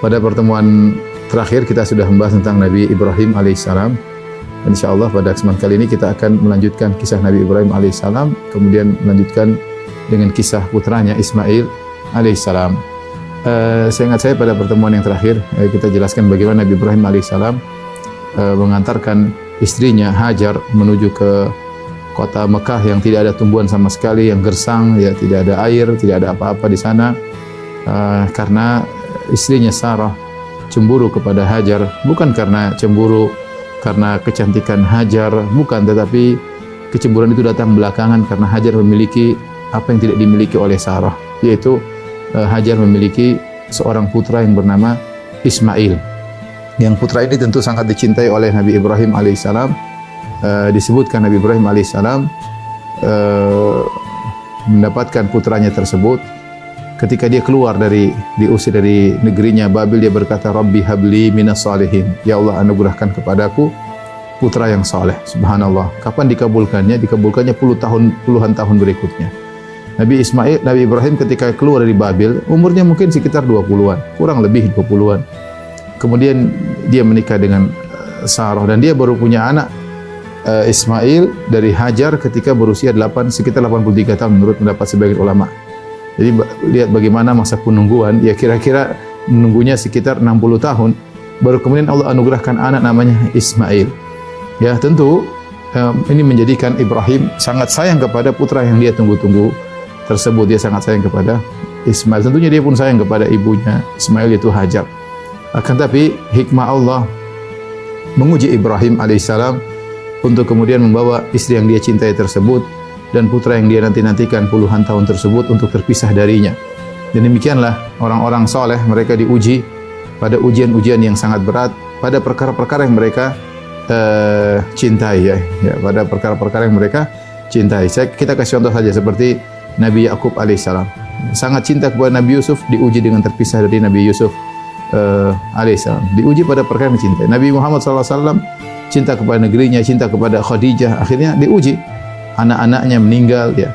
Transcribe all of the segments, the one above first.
Pada pertemuan terakhir kita sudah membahas tentang Nabi Ibrahim alaihissalam. Insyaallah pada kesempatan kali ini kita akan melanjutkan kisah Nabi Ibrahim alaihissalam, kemudian melanjutkan dengan kisah putranya Ismail alaihissalam. Seingat saya pada pertemuan yang terakhir kita jelaskan bagaimana Nabi Ibrahim alaihissalam mengantarkan istrinya Hajar menuju ke kota Mekah yang tidak ada tumbuhan sama sekali, yang gersang, ya tidak ada air, tidak ada apa-apa di sana, karena istrinya Sarah cemburu kepada Hajar, bukan karena cemburu karena kecantikan Hajar, bukan, tetapi kecemburuan itu datang belakangan karena Hajar memiliki apa yang tidak dimiliki oleh Sarah, yaitu Hajar memiliki seorang putra yang bernama Ismail. Yang putra ini tentu sangat dicintai oleh Nabi Ibrahim alaihissalam. Disebutkan Nabi Ibrahim alaihissalam mendapatkan putranya tersebut ketika dia keluar diusir dari negerinya Babil. Dia berkata, Rabbi habli minas salihin, ya Allah anugerahkan kepadaku putra yang saleh. Subhanallah, kapan dikabulkannya? Dikabulkannya puluhan tahun berikutnya. Nabi Ibrahim ketika keluar dari Babil umurnya mungkin sekitar 20-an, kurang lebih 20-an. Kemudian dia menikah dengan Sarah dan dia baru punya anak Ismail dari Hajar ketika berusia sekitar 83 tahun menurut pendapat sebagian ulama. Jadi lihat bagaimana masa penungguan, ya kira-kira menunggunya sekitar 60 tahun baru kemudian Allah anugerahkan anak namanya Ismail. Ya tentu ini menjadikan Ibrahim sangat sayang kepada putra yang dia tunggu-tunggu tersebut. Dia sangat sayang kepada Ismail. Tentunya dia pun sayang kepada ibunya Ismail, yaitu Hajar. Akan tapi hikmah Allah menguji Ibrahim alaihissalam untuk kemudian membawa istri yang dia cintai tersebut dan putra yang dia nantikan puluhan tahun tersebut untuk terpisah darinya. Dan demikianlah orang-orang soleh, mereka diuji pada ujian-ujian yang sangat berat pada perkara-perkara yang mereka cintai, ya pada perkara-perkara yang mereka cintai. Kita kasih contoh saja seperti Nabi Yakub alaihissalam, sangat cinta kepada Nabi Yusuf, diuji dengan terpisah dari Nabi Yusuf alaihissalam, diuji pada perkara yang cintai. Nabi Muhammad SAW cinta kepada negerinya, cinta kepada Khadijah, akhirnya diuji. Anak-anaknya meninggal, ya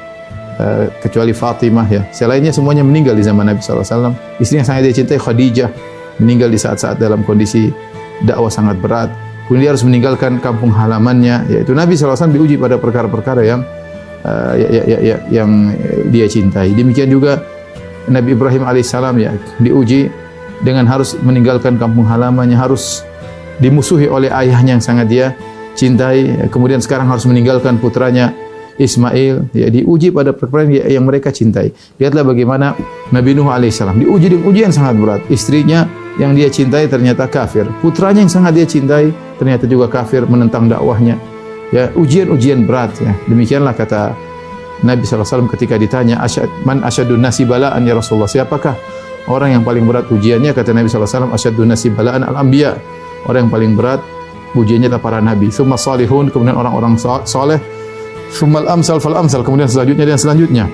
kecuali Fatimah, ya selainnya semuanya meninggal di zaman Nabi SAW. Istri yang sangat dia cintai Khadijah meninggal di saat-saat dalam kondisi dakwah sangat berat. Kemudian dia harus meninggalkan kampung halamannya, yaitu Nabi SAW diuji pada perkara-perkara yang dia cintai. Demikian juga Nabi Ibrahim alaihissalam, ya diuji dengan harus meninggalkan kampung halamannya, harus dimusuhi oleh ayahnya yang sangat dia cintai, kemudian sekarang harus meninggalkan putranya Ismail, ya diuji pada perkara yang mereka cintai. Lihatlah bagaimana Nabi Nuh alaihissalam diuji dengan ujian sangat berat. Istrinya yang dia cintai ternyata kafir, putranya yang sangat dia cintai ternyata juga kafir, menentang dakwahnya. Ya, ujian-ujian berat, ya. Demikianlah kata Nabi SAW ketika ditanya, man asyadun nasi balaan ya Rasulullah, siapakah orang yang paling berat ujiannya? Kata Nabi SAW, asyadun nasi balaan al-anbiya, orang yang paling berat ujiannya adalah para nabi. Tsumma salihun, kemudian orang-orang saleh. Tsummal amsal fal amsal, kemudian selanjutnya dan selanjutnya.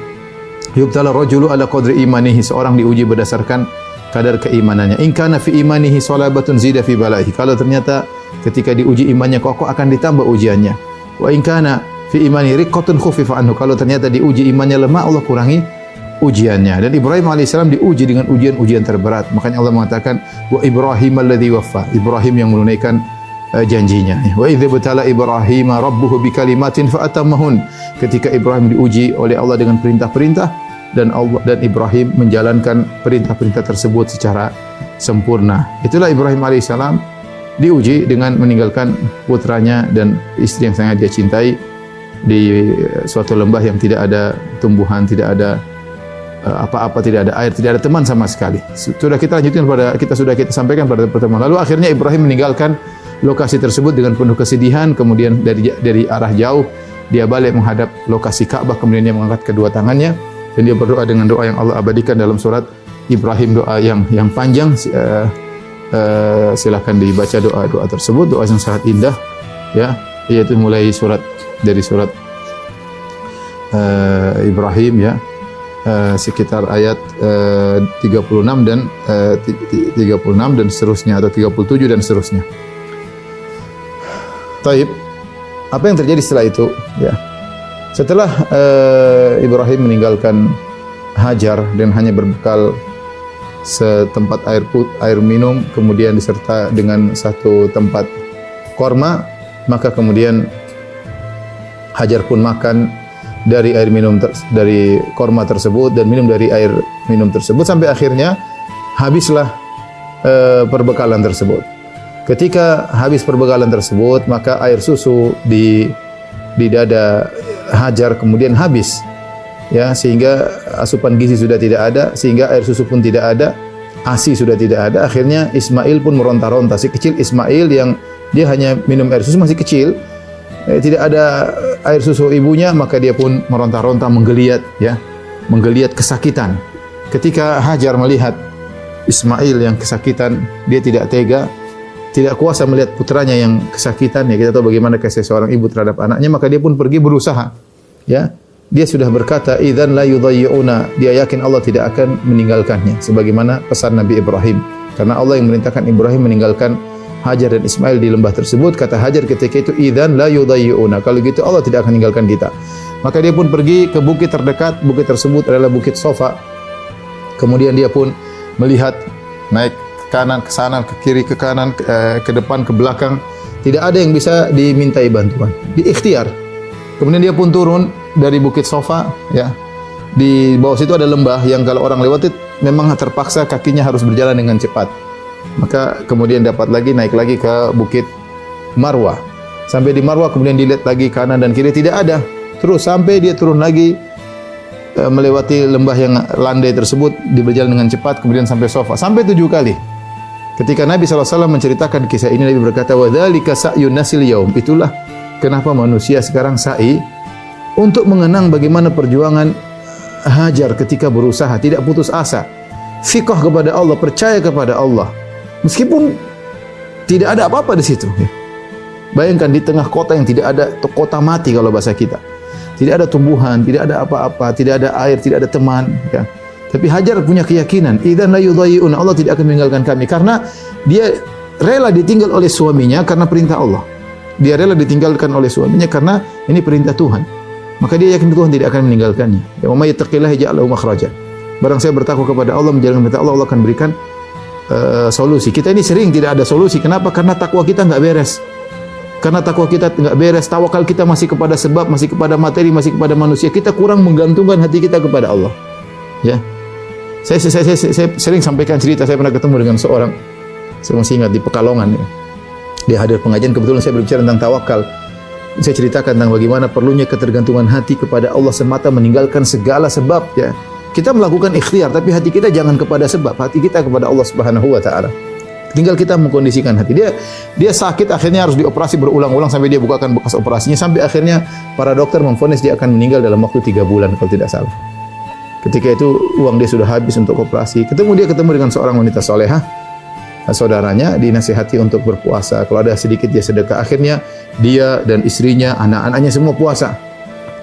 Yubtala rajulu ala qadri imanihi, seorang diuji berdasarkan kadar keimanannya. In kana fi imanihi salabatun zida fi balaihi, kalau ternyata ketika diuji imannya kokoh akan ditambah ujiannya. Wa in kana fi imani riqqatun khuffifa anhu, kalau ternyata diuji imannya lemah Allah kurangi ujiannya. Dan Ibrahim alaihissalam diuji dengan ujian-ujian terberat. Makanya Allah mengatakan wa Ibrahim alladzi waffa, Ibrahim yang menunaikan janjinya. Wa idza batala Ibrahim rabbuhu bikalimatin fa atammahun, ketika Ibrahim diuji oleh Allah dengan perintah-perintah dan Ibrahim menjalankan perintah-perintah tersebut secara sempurna. Itulah Ibrahim alaihissalam diuji dengan meninggalkan putranya dan istri yang sangat dia cintai di suatu lembah yang tidak ada tumbuhan, tidak ada apa-apa, tidak ada air, tidak ada teman sama sekali. Sudah kita sampaikan pada pertemuan lalu. Akhirnya Ibrahim meninggalkan lokasi tersebut dengan penuh kesedihan. Kemudian dari arah jauh dia balik menghadap lokasi Ka'bah, kemudian dia mengangkat kedua tangannya dan dia berdoa dengan doa yang Allah abadikan dalam surat Ibrahim, doa yang panjang. Silakan dibaca doa tersebut, doa yang sangat indah, ya, yaitu mulai dari surat Ibrahim, ya, sekitar ayat 36 dan 36 dan seterusnya, atau 37 dan seterusnya. Taib, apa yang terjadi setelah itu? Ya, setelah Ibrahim meninggalkan Hajar dan hanya berbekal setempat air minum, kemudian diserta dengan satu tempat korma, maka kemudian Hajar pun makan dari air minum dari korma tersebut dan minum dari air minum tersebut sampai akhirnya habislah perbekalan tersebut. Ketika habis perbekalan tersebut, maka air susu di dada Hajar kemudian habis, ya, sehingga asupan gizi sudah tidak ada, sehingga air susu pun tidak ada, ASI sudah tidak ada. Akhirnya Ismail pun meronta-ronta. Si kecil Ismail yang dia hanya minum air susu, masih kecil, tidak ada air susu ibunya, maka dia pun meronta-ronta, menggeliat, ya, menggeliat kesakitan. Ketika Hajar melihat Ismail yang kesakitan, dia tidak tega, tidak kuasa melihat putranya yang kesakitan. Ya, kita tahu bagaimana kasih seorang ibu terhadap anaknya, maka dia pun pergi berusaha. Ya, dia sudah berkata, "Idzan la yudhayyuna." Dia yakin Allah tidak akan meninggalkannya, sebagaimana pesan Nabi Ibrahim. Karena Allah yang merintahkan Ibrahim meninggalkan Hajar dan Ismail di lembah tersebut. Kata Hajar ketika itu, "Idzan la yudhayyuna." Kalau gitu Allah tidak akan meninggalkan kita. Maka dia pun pergi ke bukit terdekat. Bukit tersebut adalah Bukit Sofa. Kemudian dia pun melihat, naik ke kanan, ke sana, ke kiri, ke kanan, ke depan, ke belakang. Tidak ada yang bisa dimintai bantuan. Di ikhtiar. Kemudian dia pun turun dari Bukit Sofa, ya. Di bawah situ ada lembah yang kalau orang lewati memang terpaksa kakinya harus berjalan dengan cepat. Maka kemudian dapat lagi naik lagi ke Bukit Marwah. Sampai di Marwah kemudian dilihat lagi kanan dan kiri, tidak ada. Terus sampai dia turun lagi melewati lembah yang landai tersebut, dia berjalan dengan cepat, kemudian sampai Sofa. Sampai 7 kali. Ketika Nabi SAW menceritakan kisah ini, Nabi berkata, "Wa dzalika sa'yun nasil yaum." Itulah kenapa manusia sekarang sa'i untuk mengenang bagaimana perjuangan Hajar ketika berusaha, tidak putus asa, thiqah kepada Allah, percaya kepada Allah, meskipun tidak ada apa-apa di situ. Bayangkan di tengah kota yang tidak ada, kota mati kalau bahasa kita, tidak ada tumbuhan, tidak ada apa-apa, tidak ada air, tidak ada teman. Ya. Tapi Hajar punya keyakinan, idzan la yudhayyuna, Allah tidak akan meninggalkan kami, karena dia rela ditinggal oleh suaminya karena perintah Allah. Dia rela ditinggalkan oleh suaminya karena ini perintah Tuhan. Maka dia yakin Tuhan tidak akan meninggalkannya. Ya, wa may yattaqillaha yaj'al lahu makhraja. Barang saya bertakwa kepada Allah, menjalankan perintah Allah, Allah akan berikan solusi. Kita ini sering tidak ada solusi. Kenapa? Karena takwa kita enggak beres. Karena takwa kita enggak beres, tawakal kita masih kepada sebab, masih kepada materi, masih kepada manusia. Kita kurang menggantungkan hati kita kepada Allah. Ya. Saya sering sampaikan cerita, saya pernah ketemu dengan seorang, saya masih ingat di Pekalongan, ya. Dia hadir pengajian, kebetulan saya berbicara tentang tawakal. Saya ceritakan tentang bagaimana perlunya ketergantungan hati kepada Allah semata, meninggalkan segala sebab, ya. Kita melakukan ikhtiar, tapi hati kita jangan kepada sebab, hati kita kepada Allah Subhanahu wa taala. Tinggal kita mengkondisikan hati. Dia sakit, akhirnya harus dioperasi berulang-ulang sampai dia bukakan bekas operasinya, sampai akhirnya para dokter memvonis dia akan meninggal dalam waktu 3 bulan kalau tidak salah. Ketika itu uang dia sudah habis untuk operasi. Dia ketemu dengan seorang wanita solehah, saudaranya, dinasihati untuk berpuasa. Kalau ada sedikit dia sedekah. Akhirnya dia dan istrinya, anak-anaknya semua puasa.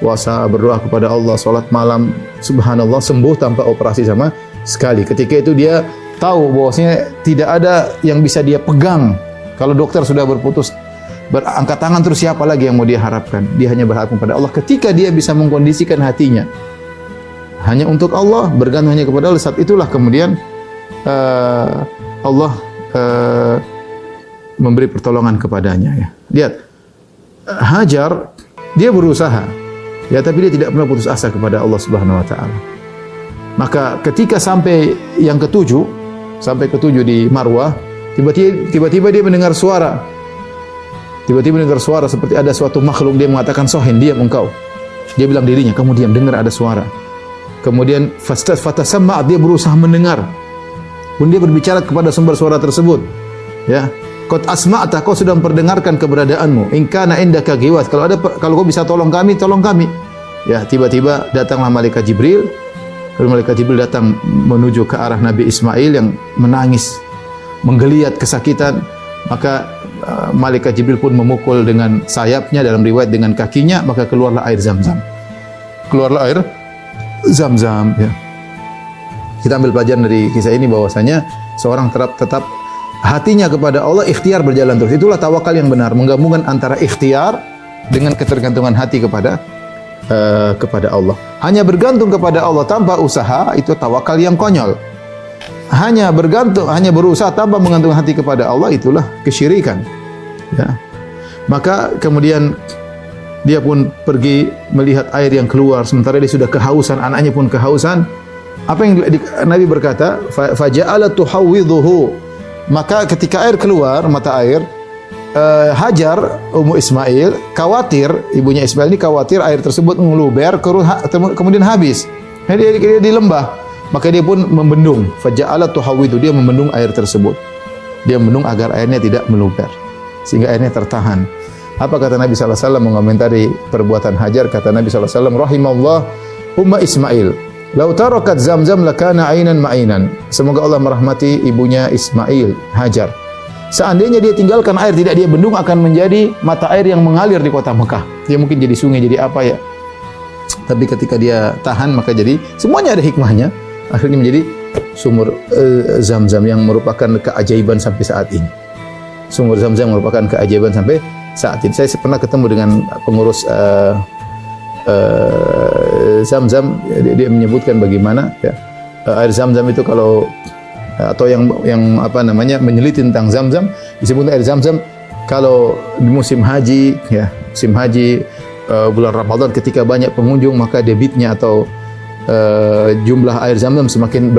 Puasa, berdoa kepada Allah, salat malam. Subhanallah, sembuh tanpa operasi sama sekali. Ketika itu dia tahu bahwasanya tidak ada yang bisa dia pegang. Kalau dokter sudah berangkat tangan, terus siapa lagi yang mau dia harapkan? Dia hanya berharap kepada Allah. Ketika dia bisa mengkondisikan hatinya hanya untuk Allah, bergantung hanya kepada Allah, saat itulah kemudian Allah memberi pertolongan kepadanya. Ya. Lihat, Hajar dia berusaha, ya, tapi dia tidak pernah putus asa kepada Allah Subhanahu Wa Taala. Maka ketika sampai yang sampai ketujuh di Marwah, tiba-tiba dia mendengar suara. Tiba-tiba mendengar suara seperti ada suatu makhluk. Dia mengatakan, "Sohin, diam engkau." Dia bilang dirinya, "Kamu diam, dengar ada suara." Kemudian fatasamma, dia berusaha mendengar. Pun dia berbicara kepada sumber suara tersebut. Ya, qad asma'ta, kau sudah memperdengarkan keberadaanmu. In kana indaka ghiwas, kalau kau bisa tolong kami, tolong kami. Ya, tiba-tiba datanglah malaikat Jibril. Lalu malaikat Jibril datang menuju ke arah Nabi Ismail yang menangis, menggeliat kesakitan. Maka malaikat Jibril pun memukul dengan sayapnya, dalam riwayat dengan kakinya, maka keluarlah air Zam-Zam. Keluarlah air Zam-Zam, ya. Kita ambil pelajaran dari kisah ini bahwasanya seorang tetap hatinya kepada Allah, ikhtiar berjalan terus. Itulah tawakal yang benar, menggabungkan antara ikhtiar dengan ketergantungan hati kepada Allah. Hanya bergantung kepada Allah tanpa usaha, itu tawakal yang konyol. hanya bergantung, hanya berusaha tanpa mengantung hati kepada Allah, itulah kesyirikan. Ya. Maka kemudian dia pun pergi melihat air yang keluar, sementara dia sudah kehausan, anaknya pun kehausan. Apa yang Nabi berkata, faja'ala tuhawwidhuhu. Maka ketika air keluar, mata air, Hajar, Ummu Ismail, khawatir, ibunya Ismail ini khawatir air tersebut meluber, kemudian habis. Dia di lembah, maka dia pun membendung. Faja'ala tuhawwidhu, dia membendung air tersebut. Dia membendung agar airnya tidak meluber, sehingga airnya tertahan. Apa kata Nabi SAW mengomentari perbuatan Hajar? Kata Nabi SAW, rahimallah Umma Ismail, lau tarakat Zamzam lakana ainan ma'inan. Semoga Allah merahmati ibunya Ismail, Hajar. Seandainya dia tinggalkan air, tidak dia bendung, akan menjadi mata air yang mengalir di kota Mekah. Dia mungkin jadi sungai, jadi apa ya. Tapi ketika dia tahan, maka jadi, semuanya ada hikmahnya. Akhirnya menjadi sumur Zamzam yang merupakan keajaiban sampai saat ini. Sumur Zamzam merupakan keajaiban sampai saat ini. Saya pernah ketemu dengan pengurus Zamzam, dia menyebutkan bagaimana ya, air Zamzam itu kalau atau yang apa namanya meneliti tentang Zamzam, disebut air Zamzam kalau di musim haji ya, musim haji bulan Ramadan ketika banyak pengunjung, maka debitnya atau jumlah air Zamzam semakin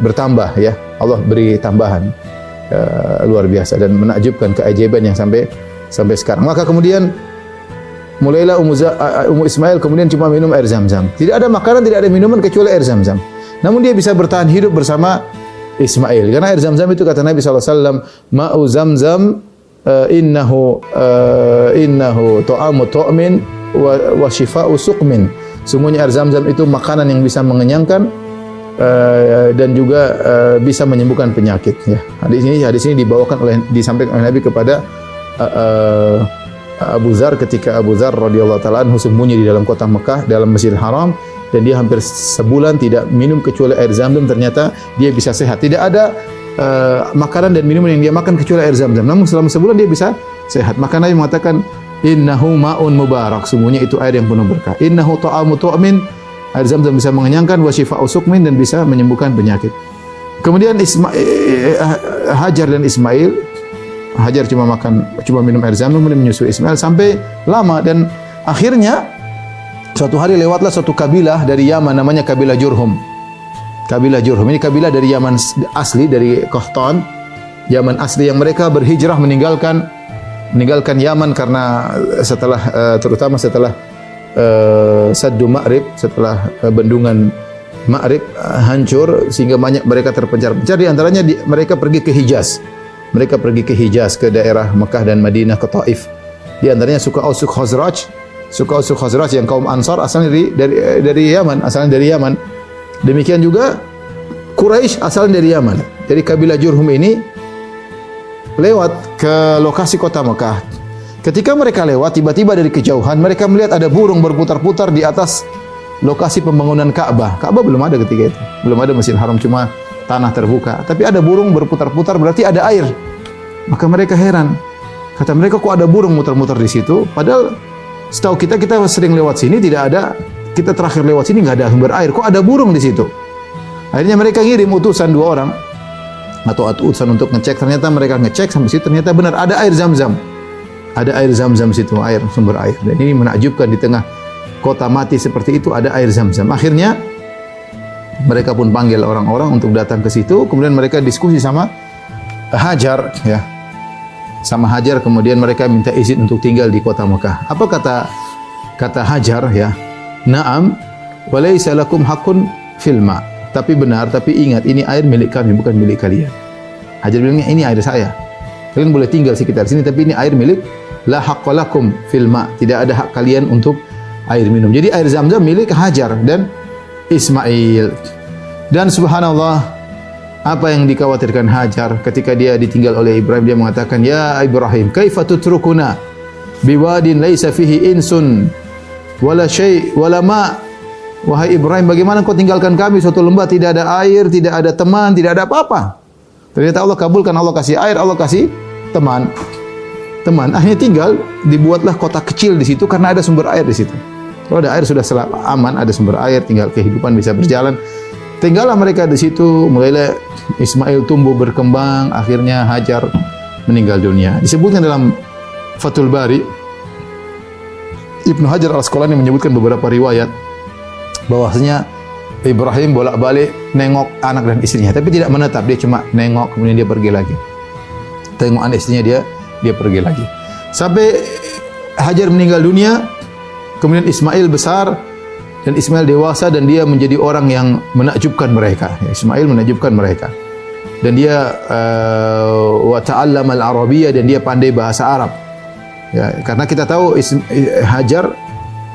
bertambah ya. Allah beri tambahan luar biasa dan menakjubkan, keajaiban yang sampai sekarang. Maka kemudian mulailah Ummu Ismail kemudian cuma minum air Zamzam. Tidak ada makanan, tidak ada minuman kecuali air Zamzam. Namun dia bisa bertahan hidup bersama Ismail. Karena air Zamzam itu kata Nabi SAW, ma'u Zamzam innahu ta'amu tu'min wa shifa'u suqmin. Sungguhnya air Zamzam itu makanan yang bisa mengenyangkan dan juga bisa menyembuhkan penyakit. Ya. Hadis ini disampaikan oleh Nabi kepada Abu Dzar ketika Abu Dzar radhiyallahu taala anhu sembunyi di dalam kota Mekah dalam Masjidil Haram, dan dia hampir sebulan tidak minum kecuali air Zamzam. Ternyata dia bisa sehat. Tidak ada makanan dan minuman yang dia makan kecuali air Zamzam. Namun selama sebulan dia bisa sehat. Maka Nabi mengatakan, innahu ma'un mubarak. Sungguhnya itu air yang penuh berkah. Innahu ta'amu tu'min. Air Zamzam bisa mengenyangkan, wa shifa'u suqmin, dan bisa menyembuhkan penyakit. Kemudian Hajar dan Ismail, Hajar cuma minum air Zamzam, kemudian menyusui Ismail sampai lama, dan akhirnya suatu hari lewatlah suatu kabilah dari Yaman namanya kabilah Jurhum. Kabilah Jurhum ini kabilah dari Yaman asli, dari Qahtan, Yaman asli, yang mereka berhijrah meninggalkan Yaman karena terutama setelah Saddu Ma'rib, setelah bendungan Ma'rib hancur sehingga banyak mereka terpencar-pencar. Di antaranya mereka pergi ke Hijaz. Mereka pergi ke Hijaz, ke daerah Mekah dan Madinah, ke Taif. Di antaranya suku Aus, suku Khazraj. Suku Aus, suku Khazraj yang kaum Ansar asalnya dari Yaman, asalnya dari Yaman. Demikian juga Quraisy asalnya dari Yaman. Jadi kabilah Jurhum ini lewat ke lokasi kota Mekah. Ketika mereka lewat, tiba-tiba dari kejauhan mereka melihat ada burung berputar-putar di atas lokasi pembangunan Ka'bah. Ka'bah belum ada ketika itu. Belum ada Masjidil Haram, cuma tanah terbuka. Tapi ada burung berputar-putar, berarti ada air. Maka mereka heran. Kata mereka, kok ada burung muter-muter di situ? Padahal setahu kita sering lewat sini, tidak ada. Kita terakhir lewat sini nggak ada sumber air. Kok ada burung di situ? Akhirnya mereka ngirim utusan 2 orang atau utusan untuk ngecek. Ternyata mereka ngecek sampai situ, ternyata benar ada air Zamzam. Ada air Zamzam situ, air, sumber air. Dan ini menakjubkan, di tengah kota mati seperti itu ada air Zamzam. Akhirnya mereka pun panggil orang-orang untuk datang ke situ. Kemudian mereka diskusi sama Hajar, ya. Sama Hajar, kemudian mereka minta izin untuk tinggal di kota Mekah. Apa kata Hajar, ya? Naam, walaysa lakum haqqun fil ma. Tapi benar, tapi ingat ini air milik kami, bukan milik kalian. Hajar bilangnya ini air saya. Kalian boleh tinggal sekitar sini, tapi ini air milik la haqqa lakum fil ma. Tidak ada hak kalian untuk air minum. Jadi air Zamzam milik Hajar dan Ismail. Dan subhanallah, apa yang dikhawatirkan Hajar ketika dia ditinggal oleh Ibrahim, dia mengatakan, ya Ibrahim, kaifa tutrukuna biwadin laisa fihi insun wala syai' wala ma. Wahai Ibrahim, bagaimana kau tinggalkan kami suatu lembah, tidak ada air, tidak ada teman, tidak ada apa-apa. Ternyata Allah kabulkan, Allah kasih air, Allah kasih teman. Akhirnya tinggal, dibuatlah kota kecil di situ karena ada sumber air di situ. Kalau ada air sudah aman, ada sumber air, tinggal kehidupan bisa berjalan. Tinggallah mereka di situ, mulailah Ismail tumbuh berkembang, akhirnya Hajar meninggal dunia. Disebutkan dalam Fathul Bari, Ibnu Hajar Al-Asqalani menyebutkan beberapa riwayat bahwasanya Ibrahim bolak-balik nengok anak dan istrinya, tapi tidak menetap, dia cuma nengok kemudian dia pergi lagi. Tengok anak istrinya, dia pergi lagi. Sampai Hajar meninggal dunia, kemudian Ismail besar dan Ismail dewasa dan dia menjadi orang yang menakjubkan mereka. Ismail menakjubkan mereka. Dan dia wa ta'allama al-arabiyyah, dan dia pandai bahasa Arab. Ya, karena kita tahu Hajar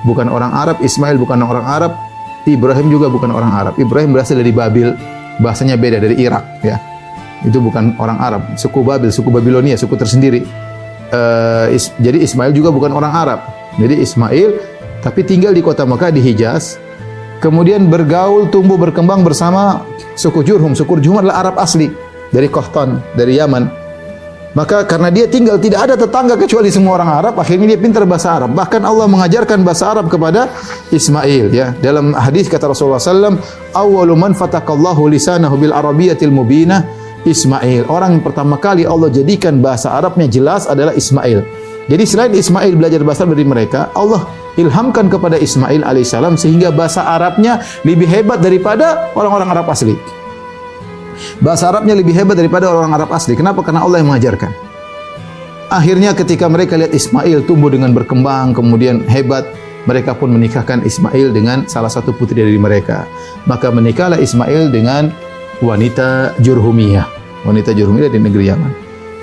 bukan orang Arab, Ismail bukan orang Arab, Ibrahim juga bukan orang Arab. Ibrahim berasal dari Babil, bahasanya beda, dari Irak, ya. Itu bukan orang Arab, suku Babil, suku Babilonia, suku tersendiri. Jadi Ismail juga bukan orang Arab. Jadi Ismail tapi tinggal di kota Mekah di Hijaz. Kemudian bergaul, tumbuh berkembang bersama suku Jurhum. Suku Jurhum adalah Arab asli dari Qahtan, dari Yaman. Maka karena dia tinggal tidak ada tetangga kecuali semua orang Arab, akhirnya dia pintar bahasa Arab. Bahkan Allah mengajarkan bahasa Arab kepada Ismail, ya. Dalam hadis kata Rasulullah sallallahu alaihi wasallam, "Awwalu man fatakallahu lisanahu bil arabiyyatil mubinah Ismail." Orang yang pertama kali Allah jadikan bahasa Arabnya jelas adalah Ismail. Jadi selain Ismail belajar bahasa Arab dari mereka, Allah ilhamkan kepada Ismail alaihissalam sehingga bahasa Arabnya lebih hebat daripada orang-orang Arab asli. Bahasa Arabnya lebih hebat daripada orang Arab asli. Kenapa? Karena Allah yang mengajarkan. Akhirnya ketika mereka lihat Ismail tumbuh dengan berkembang, kemudian hebat, mereka pun menikahkan Ismail dengan salah satu putri dari mereka. Maka menikahlah Ismail dengan wanita Jurhumiyah. Wanita Jurhumiyah di negeri Yaman.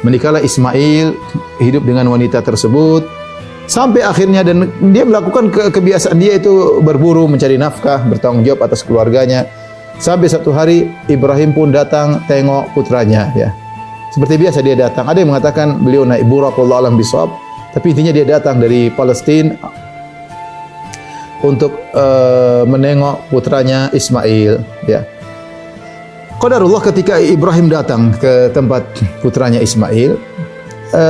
Menikahlah Ismail, hidup dengan wanita tersebut sampai akhirnya, dan dia melakukan kebiasaan dia itu berburu, mencari nafkah, bertanggung jawab atas keluarganya. Sampai satu hari Ibrahim pun datang tengok putranya, ya. Seperti biasa dia datang. Ada yang mengatakan beliau naik burak, wallahu alam bisawab, tapi intinya dia datang dari Palestina untuk menengok putranya Ismail, ya. Qadarullah ketika Ibrahim datang ke tempat putranya Ismail,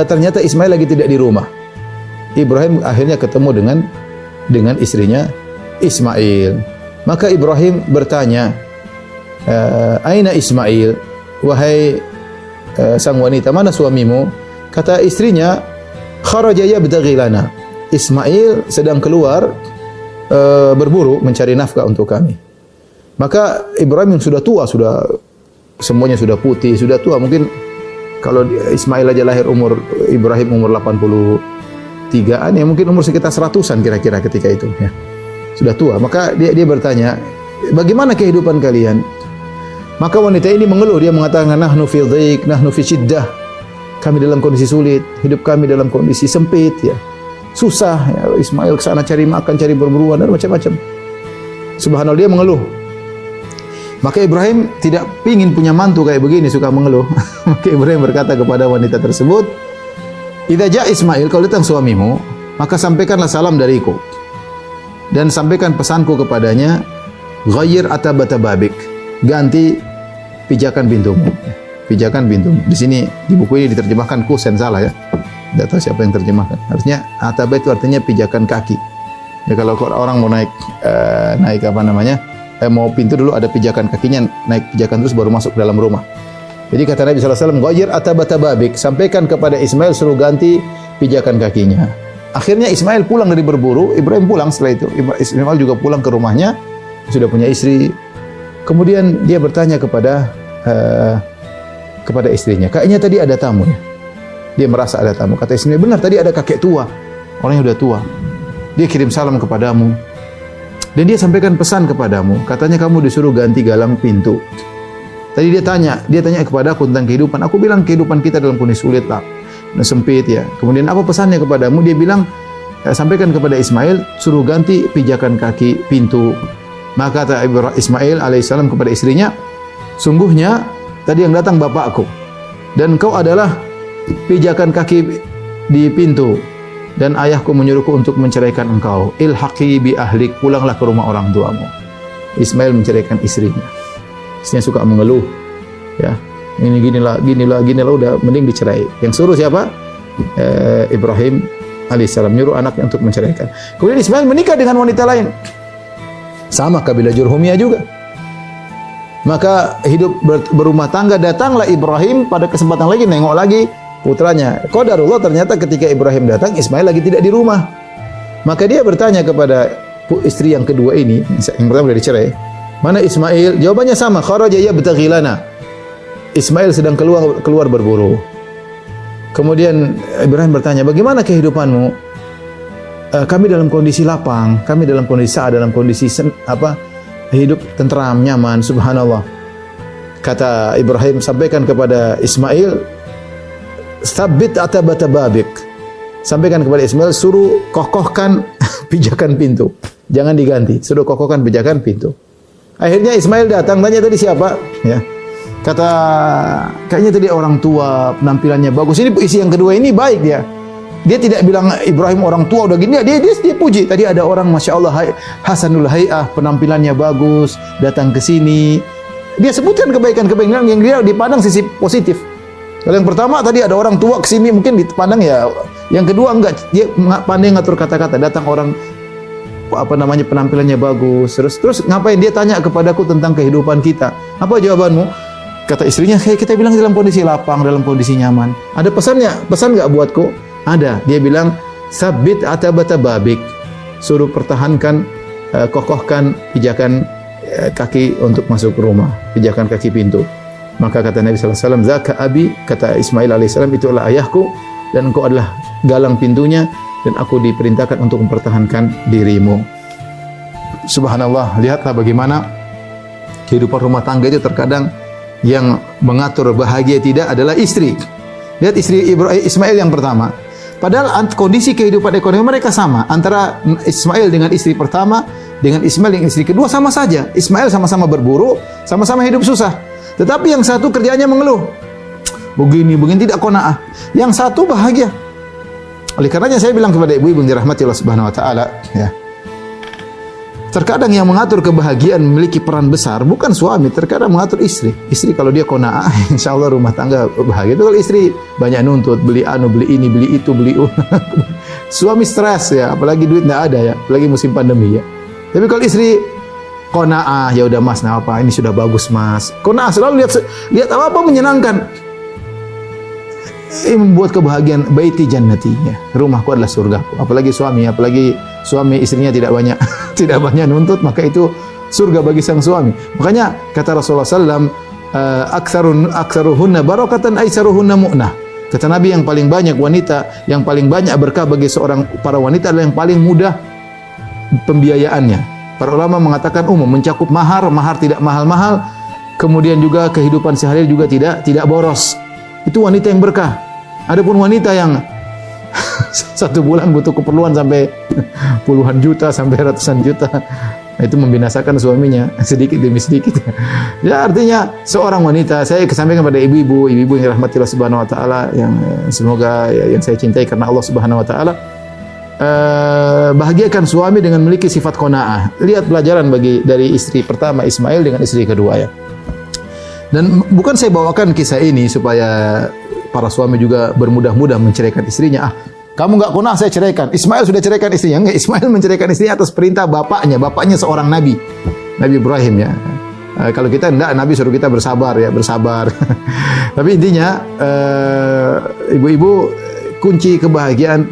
ternyata Ismail lagi tidak di rumah. Ibrahim akhirnya ketemu dengan istrinya Ismail. Maka Ibrahim bertanya, "Aina Ismail?" Wahai sang wanita, mana suamimu? Kata istrinya, "Kharaja yabtaghi lana." Ismail sedang keluar berburu mencari nafkah untuk kami. Maka Ibrahim yang sudah tua, sudah semuanya sudah putih, sudah tua. Mungkin kalau Ismail aja lahir Ibrahim umur 83-an, ya mungkin umur sekitar 100-an kira-kira ketika itu, ya. Sudah tua. Maka dia bertanya, "Bagaimana kehidupan kalian?" Maka wanita ini mengeluh, dia mengatakan, "Nahnu fi dhiq, nahnu fi shiddah." Kami dalam kondisi sulit, hidup kami dalam kondisi sempit, ya. Susah, ya. Ismail ke sana cari makan, cari berburuan dan macam-macam. Subhanallah, dia mengeluh. Maka Ibrahim tidak pingin punya mantu kayak begini, suka mengeluh. Maka Ibrahim berkata kepada wanita tersebut, "Idza ja Ismail, kalau datang suamimu, maka sampaikanlah salam dariku. Dan sampaikan pesanku kepadanya, ghayyir atabata babik." Ganti pijakan pintumu. Pijakan pintumu. Di sini di buku ini diterjemahkan kusen, salah, ya. Tidak tahu siapa yang terjemahkan. Harusnya ataba itu artinya pijakan kaki. Ya, kalau orang mau naik apa namanya? Mau pintu dulu ada pijakan kakinya, naik pijakan terus baru masuk ke dalam rumah. Jadi kata Nabi sallallahu alaihi wasallam, "Ghayyir atabata babik." Sampaikan kepada Ismail suruh ganti pijakan kakinya. Akhirnya Ismail pulang dari berburu, Ibrahim pulang setelah itu. Ismail juga pulang ke rumahnya, sudah punya istri. Kemudian dia bertanya kepada istrinya, "Kayaknya tadi ada tamu, ya?" Dia merasa ada tamu. Kata istrinya, "Benar, tadi ada kakek tua, orangnya udah tua. Dia kirim salam kepadamu. Dan dia sampaikan pesan kepadamu, katanya kamu disuruh ganti galang pintu." Tadi dia tanya kepada aku tentang kehidupan. Aku bilang kehidupan kita dalam kondisi sulit lah, sempit, ya. Kemudian apa pesannya kepadamu? Dia bilang, sampaikan kepada Ismail, suruh ganti pijakan kaki pintu. Maka kata Ismail alaihissalam kepada istrinya, "Sungguhnya tadi yang datang bapakku, dan kau adalah pijakan kaki di pintu. Dan ayahku menyuruhku untuk menceraikan engkau. Ilhaqi bi ahlik, pulanglah ke rumah orang tuamu." Ismail menceraikan istrinya. Istrinya suka mengeluh, ya. Ini ginilah, udah mending dicerai. Yang suruh siapa? Ibrahim alaihissalam nyuruh anaknya untuk menceraikan. Kemudian Ismail menikah dengan wanita lain. Sama kabilah Jurhumiyah juga. Maka hidup berumah tangga, datanglah Ibrahim pada kesempatan lagi nengok lagi putranya. Qadarullah ternyata ketika Ibrahim datang Ismail lagi tidak di rumah. Maka dia bertanya kepada istri yang kedua ini, yang pertama sudah dicerai, mana Ismail? Jawabannya sama, kharaja yabtaghi lana. Ismail sedang keluar berburu. Kemudian Ibrahim bertanya, bagaimana kehidupanmu? Kami dalam kondisi lapang, kami dalam kondisi dalam kondisi hidup tentram, nyaman, subhanallah. Kata Ibrahim, sampaikan kepada Ismail, tsabbit atabata babik. Sampaikan kepada Ismail, suruh kokohkan pijakan pintu. Jangan diganti, suruh kokohkan pijakan pintu. Akhirnya Ismail datang, tanya tadi siapa? Ya. Kata, kayaknya tadi orang tua, penampilannya bagus. Ini isi yang kedua ini baik dia. Dia tidak bilang Ibrahim orang tua udah gini, dia puji. Tadi ada orang Masya Allah Hasanul Hay'ah, penampilannya bagus, datang ke sini. Dia sebutkan kebaikan-kebaikan yang dia dipandang sisi positif. Kalau yang pertama tadi ada orang tua ke sini mungkin dipandang ya. Yang kedua enggak, dia pandai ngatur kata-kata. Datang orang penampilannya bagus. Terus ngapain dia tanya kepadaku tentang kehidupan kita? Apa jawabanmu? Kata istrinya, kita bilang dalam kondisi lapang, dalam kondisi nyaman. Ada pesannya? Pesan enggak buatku? Ada. Dia bilang, sabit atabata babik. Suruh pertahankan, kokohkan pijakan kaki untuk masuk rumah, pijakan kaki pintu. Maka kata Nabi sallallahu alaihi wasallam, zaka abi, kata Ismail alaihissalam, itulah ayahku dan engkau adalah galang pintunya dan aku diperintahkan untuk mempertahankan dirimu. Subhanallah, lihatlah bagaimana kehidupan rumah tangga itu terkadang yang mengatur bahagia tidak adalah istri. Lihat istri Ismail yang pertama. Padahal kondisi kehidupan ekonomi mereka sama. Antara Ismail dengan istri pertama, dengan Ismail dengan istri kedua sama saja. Ismail sama-sama berburu, sama-sama hidup susah. Tetapi yang satu kerjanya mengeluh. Begini tidak qanaah. Yang satu bahagia. Oleh karenanya saya bilang kepada ibu-ibu yang dirahmati Allah Subhanahu wa taala, ya. Terkadang yang mengatur kebahagiaan memiliki peran besar bukan suami, terkadang mengatur istri. Istri kalau dia qanaah, insyaallah rumah tangga bahagia. Itu kalau istri banyak nuntut, beli ini, beli itu, suami stres ya, apalagi duit enggak ada ya, apalagi musim pandemi ya. Tapi kalau istri qanaah, ya udah Mas, nah apa ini sudah bagus Mas. Qanaah selalu lihat apa menyenangkan. Ini membuat kebahagiaan, baiti jannati ya. Rumahku adalah surgaku. Apalagi suami istrinya tidak banyak nuntut, maka itu surga bagi sang suami. Makanya kata Rasulullah sallam, aktsaruhunna barakatan aisaruhunna mu'nah. Kata Nabi, yang paling banyak wanita, yang paling banyak berkah bagi para wanita adalah yang paling mudah pembiayaannya. Para ulama mengatakan umum, mencakup mahar tidak mahal-mahal, kemudian juga kehidupan sehari juga tidak boros. Itu wanita yang berkah. Adapun wanita yang satu bulan butuh keperluan sampai puluhan juta sampai ratusan juta, itu membinasakan suaminya sedikit demi sedikit. Ya, artinya seorang wanita, saya kesampaikan pada ibu-ibu yang dirahmati Allah Subhanahu wa taala, yang semoga yang saya cintai karena Allah Subhanahu wa taala, bahagiakan suami dengan memiliki sifat qanaah. Lihat pelajaran dari istri pertama Ismail dengan istri kedua ya. Dan bukan saya bawakan kisah ini supaya para suami juga bermudah-mudah menceraikan istrinya. Kamu enggak qanaah, saya ceraikan. Ismail sudah ceraikan istrinya. Enggak, Ismail menceraikan istrinya atas perintah bapaknya. Bapaknya seorang nabi, Nabi Ibrahim ya. Kalau kita enggak, Nabi suruh kita bersabar. Tapi intinya ibu-ibu, kunci kebahagiaan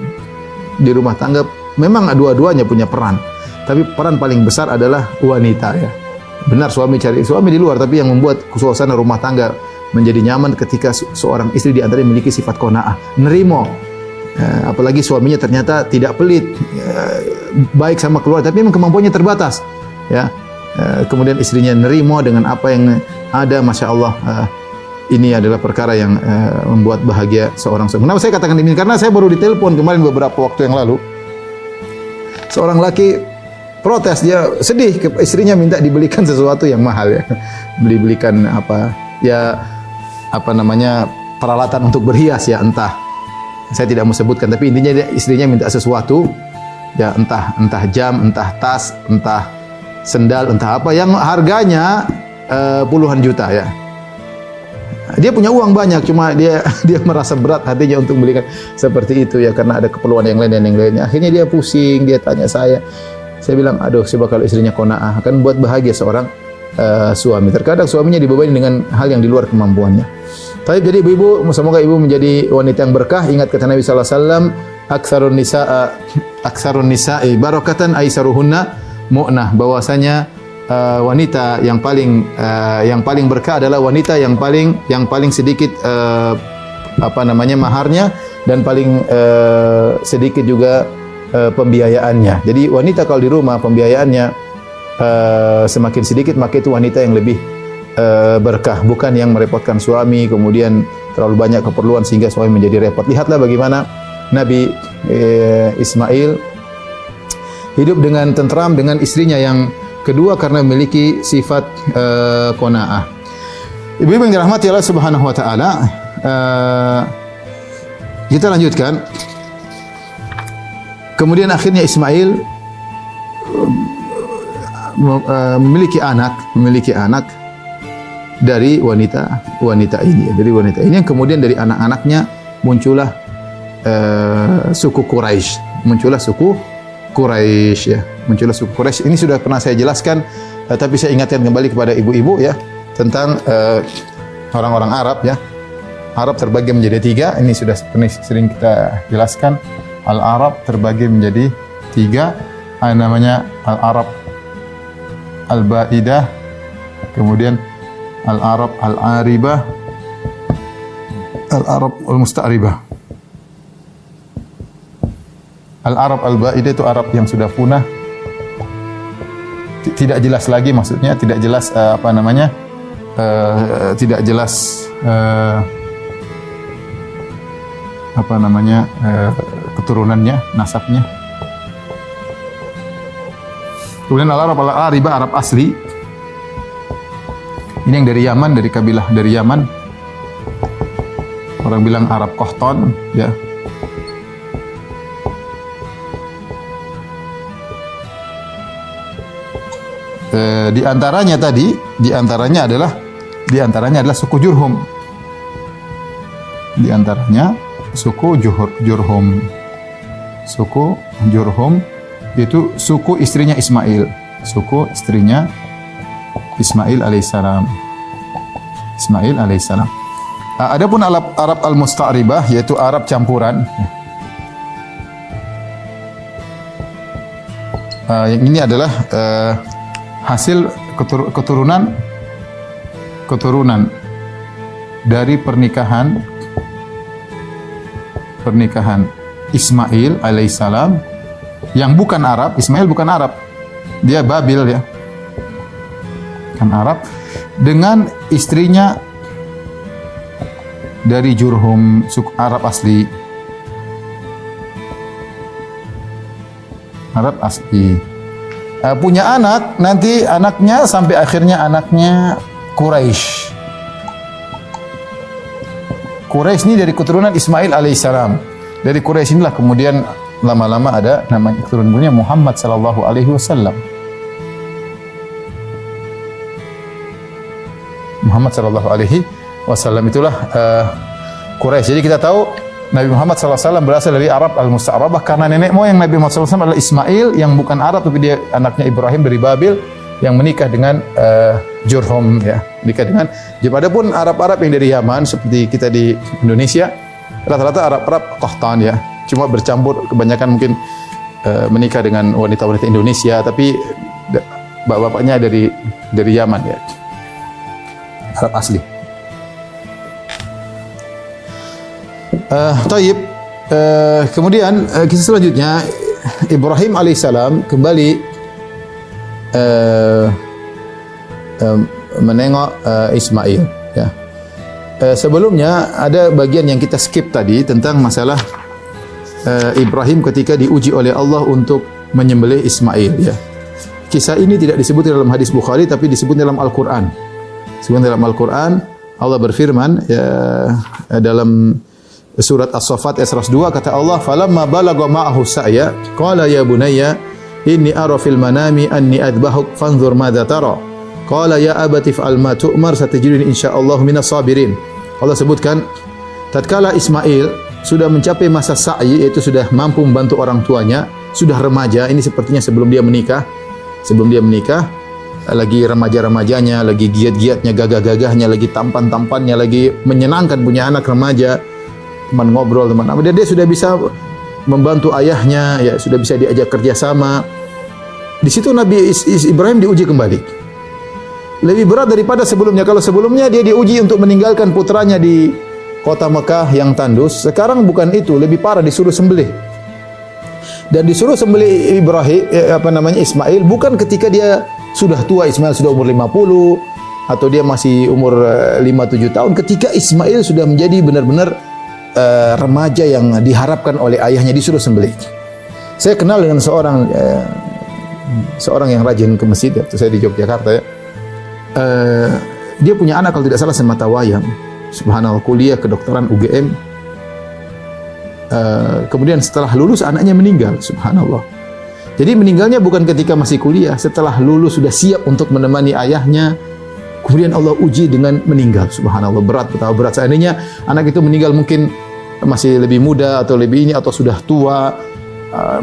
di rumah tangga memang dua-duanya punya peran. Tapi peran paling besar adalah wanita ya. Benar suami cari suami di luar, tapi yang membuat suasana rumah tangga menjadi nyaman ketika seorang istri di antara memiliki sifat qanaah, nerimo. Apalagi suaminya ternyata tidak pelit, baik sama keluarga, tapi memang kemampuannya terbatas. Ya, kemudian istrinya nerimo dengan apa yang ada, masya Allah. Ini adalah perkara yang membuat bahagia seorang suami. Kenapa saya katakan demikian? Karena saya baru ditelepon kemarin beberapa waktu yang lalu. Seorang laki protes, dia sedih, istrinya minta dibelikan sesuatu yang mahal ya. Belikan peralatan untuk berhias ya, entah. Saya tidak mau sebutkan, tapi intinya istrinya minta sesuatu ya, entah jam, entah tas, entah sendal, entah apa yang harganya puluhan juta ya. Dia punya uang banyak, cuma dia merasa berat hatinya untuk belikan seperti itu ya, karena ada keperluan yang lain dan yang lainnya. Akhirnya dia pusing, dia tanya saya bilang, aduh, coba kalau istrinya qanaah akan buat bahagia seorang suami. Terkadang suaminya dibebani dengan hal yang di luar kemampuannya. Tapi jadi ibu-ibu, semoga ibu menjadi wanita yang berkah. Ingat kata Nabi sallallahu alaihi wasallam, aktsarun nisa'i barakatan aisaruhunna mu'nah, bahwasanya wanita yang paling berkah adalah wanita yang paling sedikit maharnya, dan paling sedikit juga pembiayaannya. Jadi wanita kalau di rumah pembiayaannya semakin sedikit, maka itu wanita yang lebih berkah, bukan yang merepotkan suami, kemudian terlalu banyak keperluan sehingga suami menjadi repot. Lihatlah bagaimana Nabi Ismail hidup dengan tentram dengan istrinya yang kedua karena memiliki sifat qanaah. Ibu-ibu yang dirahmati Allah Subhanahu wa taala, kita lanjutkan. Kemudian akhirnya Ismail memiliki anak dari wanita ini, yang kemudian dari anak-anaknya muncullah suku Quraisy ya. Muncullah suku Quraisy. Ini sudah pernah saya jelaskan, tapi saya ingatkan kembali kepada ibu-ibu ya tentang orang-orang Arab ya. Arab terbagi menjadi 3. Ini sudah sering kita jelaskan. Al-Arab terbagi menjadi 3. Namanya Al-Arab Al-Ba'idah, kemudian Al-Arab Al-Aribah, Al-Arab Al-Musta'ribah. Al-Arab Al-Ba'idah itu Arab yang sudah punah, tidak jelas lagi, maksudnya tidak jelas tidak jelas keturunannya, nasabnya. Kemudian Al-Arab Al-Aribah, Arab asli. Ini yang dari Yaman, dari kabilah dari Yaman. Orang bilang Arab Qahtan, ya. Di antaranya adalah suku Jurhum. Di antaranya suku Jurhum. Suku Jurhum itu suku istrinya Ismail. Suku istrinya Ismail alaihissalam. Adapun Arab Al-Musta'ribah yaitu Arab campuran. Yang ini adalah hasil keturunan dari pernikahan Ismail alaihissalam yang bukan Arab. Ismail bukan Arab, dia Babil ya, kan Arab, dengan istrinya dari Jurhum, suku Arab asli. Punya anak, nanti anaknya sampai akhirnya anaknya Quraisy. Quraisy ini dari keturunan Ismail alaihissalam. Dari Quraisy inilah kemudian lama-lama ada nama keturunannya Muhammad sallallahu alaihi wasallam. Muhammad sallallahu alaihi wasallam itulah Quraisy. Jadi kita tahu Nabi Muhammad sallallahu alaihi wasallam berasal dari Arab Al-Musta'rabah karena nenek moyang Nabi Muhammad sallallahu alaihi wasallam adalah Ismail yang bukan Arab, tapi dia anaknya Ibrahim dari Babil yang menikah dengan Jurhum ya. Menikah dengan Jurhum. Adapun Arab-Arab yang dari Yaman seperti kita di Indonesia, rata-rata Arab Qahtan ya. Cuma bercampur, kebanyakan mungkin menikah dengan wanita-wanita Indonesia, tapi bapak-bapaknya dari Yaman ya. Arab asli. Taib. Kemudian kisah selanjutnya Ibrahim alaihissalam kembali menengok Ismail ya. Sebelumnya ada bagian yang kita skip tadi tentang masalah Ibrahim ketika diuji oleh Allah untuk menyembelih Ismail ya. Kisah ini tidak disebut dalam hadis Bukhari, tapi disebut dalam Al-Qur'an. Disebut dalam Al-Qur'an, Allah berfirman ya, dalam surat As-Saffat ayat 102, kata Allah, "Falamma balagha ma'ahu sa'ya, qala ya bunayya inni ara fil manami anni adbahuk fanzur madza tara." Qala ya abati fa'al ma tu'mar satajiduni insyaallah minas sabirin. Allah sebutkan tatkala Ismail sudah mencapai masa sa'i, yaitu sudah mampu membantu orang tuanya, sudah remaja, ini sepertinya sebelum dia menikah. lagi remaja-remajanya, lagi giat-giatnya, gagah-gagahnya, lagi tampan-tampannya, lagi menyenangkan punya anak remaja, teman ngobrol, teman apa, dia sudah bisa membantu ayahnya, ya sudah bisa diajak kerjasama. Di situ Nabi Ibrahim diuji kembali. Lebih berat daripada sebelumnya. Kalau sebelumnya dia diuji untuk meninggalkan putranya di kota Mekah yang tandus, sekarang bukan itu, lebih parah, disuruh sembelih. Dan disuruh sembelih Ismail bukan ketika dia sudah tua, Ismail sudah umur 50 atau dia masih umur 5-7 tahun, ketika Ismail sudah menjadi benar-benar remaja yang diharapkan oleh ayahnya, disuruh sembelih. Saya kenal dengan seorang yang rajin ke masjid, waktu saya di Yogyakarta ya. Dia punya anak kalau tidak salah semata wayang. Subhanallah, kuliah kedokteran UGM. Kemudian setelah lulus anaknya meninggal. Subhanallah. Jadi meninggalnya bukan ketika masih kuliah, setelah lulus sudah siap untuk menemani ayahnya. Kemudian Allah uji dengan meninggal. Subhanallah, berat, betapa berat. Seandainya anak itu meninggal mungkin masih lebih muda atau lebih ini atau sudah tua,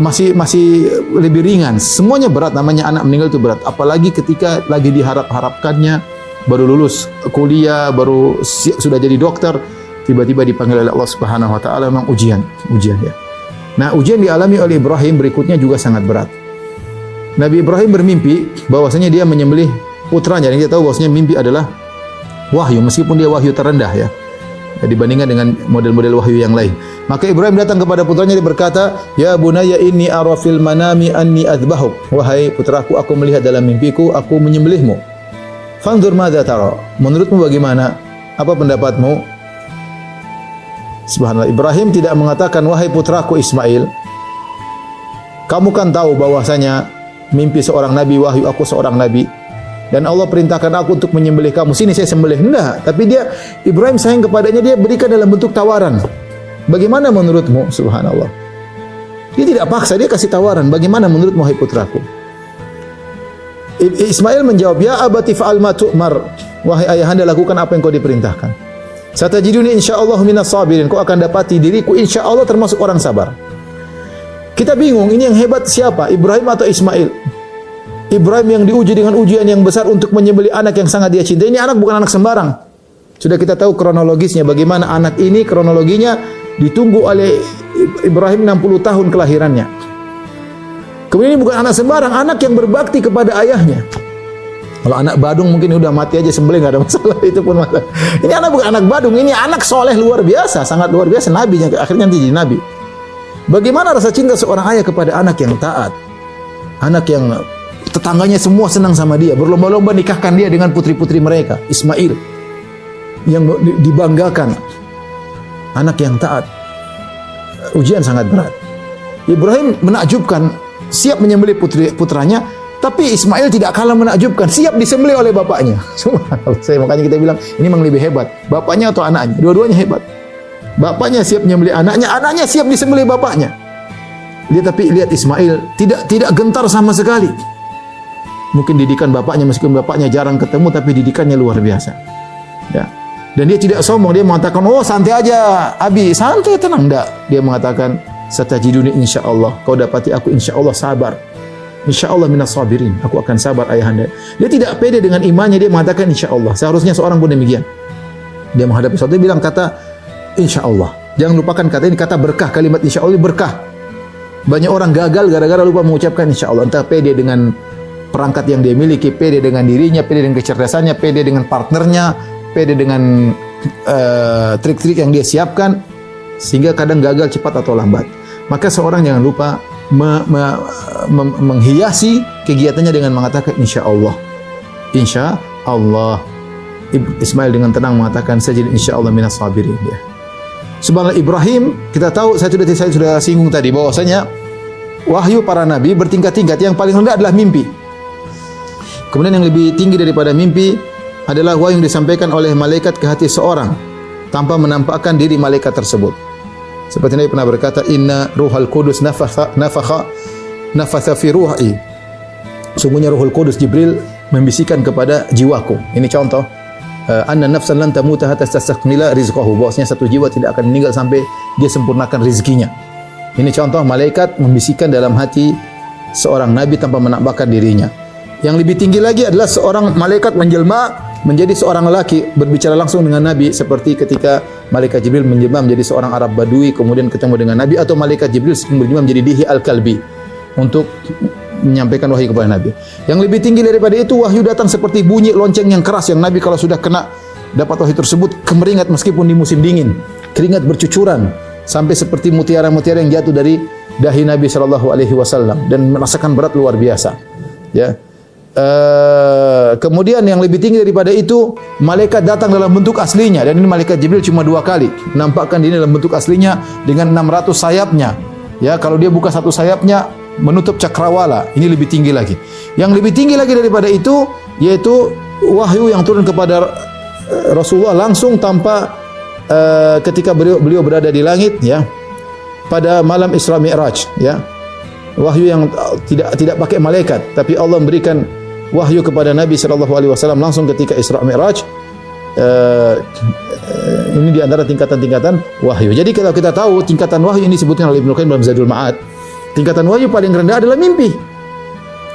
masih lebih ringan. Semuanya berat, namanya anak meninggal itu berat. Apalagi ketika lagi diharap-harapkannya, baru lulus kuliah, baru sudah jadi dokter, tiba-tiba dipanggil oleh Allah Subhanahu wa taala, memang ujian ya. Nah, ujian dialami oleh Ibrahim berikutnya juga sangat berat. Nabi Ibrahim bermimpi bahwasanya dia menyembelih putranya, dan kita tahu bahwasanya mimpi adalah wahyu, meskipun dia wahyu terendah ya, dibandingkan dengan model-model wahyu yang lain. Maka Ibrahim datang kepada putranya, dia berkata, "Ya bunayya inni ara fil manami anni adzbahuk." Wahai putraku, aku melihat dalam mimpiku aku menyembelihmu. Fanzur madza tara? Menurutmu bagaimana? Apa pendapatmu? Subhanallah, Ibrahim tidak mengatakan, "Wahai putraku Ismail, kamu kan tahu bahwasanya mimpi seorang nabi, wahyu aku seorang nabi, dan Allah perintahkan aku untuk menyembelih kamu. Sini saya sembelih." Enggak, tapi Ibrahim sayang kepadanya, dia berikan dalam bentuk tawaran. Bagaimana menurutmu? Subhanallah. Dia tidak paksa, dia kasih tawaran. Bagaimana menurutmu wahai putraku? Ismail menjawab, "Ya abati fa'al ma tu'mar." Wahai ayahanda, lakukan apa yang kau diperintahkan. "Satajiduni insyaallah minas sabirin." Kau akan dapati diriku insyaallah termasuk orang sabar. Kita bingung, ini yang hebat siapa? Ibrahim atau Ismail? Ibrahim yang diuji dengan ujian yang besar untuk menyembelih anak yang sangat dia cintai. Ini anak bukan anak sembarang. Sudah kita tahu kronologisnya, bagaimana anak ini kronologinya ditunggu oleh Ibrahim 60 tahun kelahirannya. Kemudian ini bukan anak sembarang, anak yang berbakti kepada ayahnya. Kalau anak badung mungkin udah mati aja sembelih, nggak ada masalah, itu pun masalah. Ini anak bukan anak badung, ini anak soleh luar biasa, sangat luar biasa, nabinya akhirnya nanti jadi nabi. Bagaimana rasa cinta seorang ayah kepada anak yang taat, anak yang tetangganya semua senang sama dia, berlomba-lomba nikahkan dia dengan putri-putri mereka. Ismail yang dibanggakan, anak yang taat. Ujian sangat berat. Ibrahim menakjubkan, siap menyembelih putranya, tapi Ismail tidak kalah menakjubkan, siap disembelih oleh bapaknya. Makanya kita bilang ini memang lebih hebat, bapaknya atau anaknya, dua-duanya hebat. Bapaknya siap menyembelih anaknya, anaknya siap disembelih bapaknya. Tapi lihat Ismail tidak gentar sama sekali. Mungkin didikan bapaknya, meskipun bapaknya jarang ketemu, tapi didikannya luar biasa. Ya. Dan dia tidak sombong, dia mengatakan, "Oh santai aja, Abi, santai, tenang." Enggak, dia mengatakan, "Satajiduni insyaallah." Kau dapati aku insyaallah sabar. Insyaallah minas sabirin. Aku akan sabar ayahanda. Dia tidak pede dengan imannya, dia mengatakan insyaallah. Seharusnya seorang pun demikian. Dia menghadapi sesuatu, dia bilang kata insyaallah. Jangan lupakan kata ini, kata berkah, kalimat insyaallah berkah. Banyak orang gagal gara-gara lupa mengucapkan insyaallah. Entah pede dengan perangkat yang dia miliki, pede dengan dirinya, pede dengan kecerdasannya, pede dengan partnernya, pede dengan trik-trik yang dia siapkan, sehingga kadang gagal cepat atau lambat. Maka seorang jangan lupa menghiasi kegiatannya dengan mengatakan insyaallah. Insyaallah. Ismail dengan tenang mengatakan sajid insyaallah minas sabirin. Ya. Subhanallah, Ibrahim, kita tahu, saya sudah singgung tadi bahwasanya wahyu para nabi bertingkat-tingkat. Yang paling rendah adalah mimpi. Kemudian yang lebih tinggi daripada mimpi adalah wahyu yang disampaikan oleh malaikat ke hati seorang tanpa menampakkan diri malaikat tersebut. Seperti Nabi pernah berkata, "Inna ruhal qudus nafatha fi ruhi." Sungguhnya Ruhul Qudus Jibril membisikkan kepada jiwaku. Ini contoh. Anna nafsan lan tamuta hatta tastakmila rizqahu. Bahwasanya satu jiwa tidak akan meninggal sampai dia sempurnakan rezekinya. Ini contoh malaikat membisikkan dalam hati seorang nabi tanpa menampakkan dirinya. Yang lebih tinggi lagi adalah seorang malaikat menjelma menjadi seorang lelaki berbicara langsung dengan Nabi, seperti ketika malaikat Jibril menjelma menjadi seorang Arab Badui kemudian ketemu dengan Nabi, atau malaikat Jibril menjelma menjadi Dihya al-Kalbi untuk menyampaikan wahyu kepada Nabi. Yang lebih tinggi daripada itu, wahyu datang seperti bunyi lonceng yang keras yang Nabi kalau sudah kena dapat wahyu tersebut kemeringat meskipun di musim dingin, keringat bercucuran sampai seperti mutiara-mutiara yang jatuh dari dahi Nabi sallallahu alaihi wasallam dan merasakan berat luar biasa. Ya. Kemudian yang lebih tinggi daripada itu, malaikat datang dalam bentuk aslinya, dan ini malaikat Jibril cuma 2 kali nampakkan diri dalam bentuk aslinya dengan 600 sayapnya. Ya, kalau dia buka satu sayapnya menutup cakrawala. Ini lebih tinggi lagi. Yang lebih tinggi lagi daripada itu yaitu wahyu yang turun kepada Rasulullah langsung tanpa ketika beliau berada di langit, ya, pada malam Isra Mi'raj, ya. Wahyu yang tidak pakai malaikat, tapi Allah memberikan wahyu kepada Nabi sallallahu alaihi wasallam langsung ketika Isra Mi'raj. Ini di antara tingkatan-tingkatan wahyu. Jadi kalau kita tahu tingkatan wahyu ini disebutkan oleh Ibnu Qayyim dalam Zadul Ma'ad, tingkatan wahyu paling rendah adalah mimpi.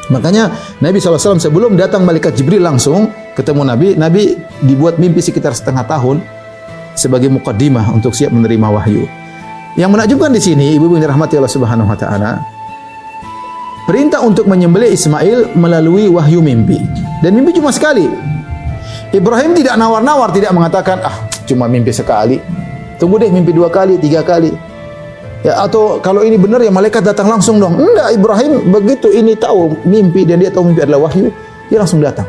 Makanya Nabi SAW sebelum datang malaikat Jibril langsung ketemu Nabi, Nabi dibuat mimpi sekitar setengah tahun sebagai muqaddimah untuk siap menerima wahyu. Yang menakjubkan di sini, ibu-ibu yang dirahmati Allah Subhanahu wa taala, perintah untuk menyembelih Ismail melalui wahyu mimpi. Dan mimpi cuma sekali. Ibrahim tidak nawar-nawar, tidak mengatakan, cuma mimpi sekali. Tunggu deh mimpi 2 kali, 3 kali. Ya, atau kalau ini benar ya malaikat datang langsung dong. Enggak, Ibrahim begitu ini tahu mimpi dan dia tahu mimpi adalah wahyu, dia langsung datang.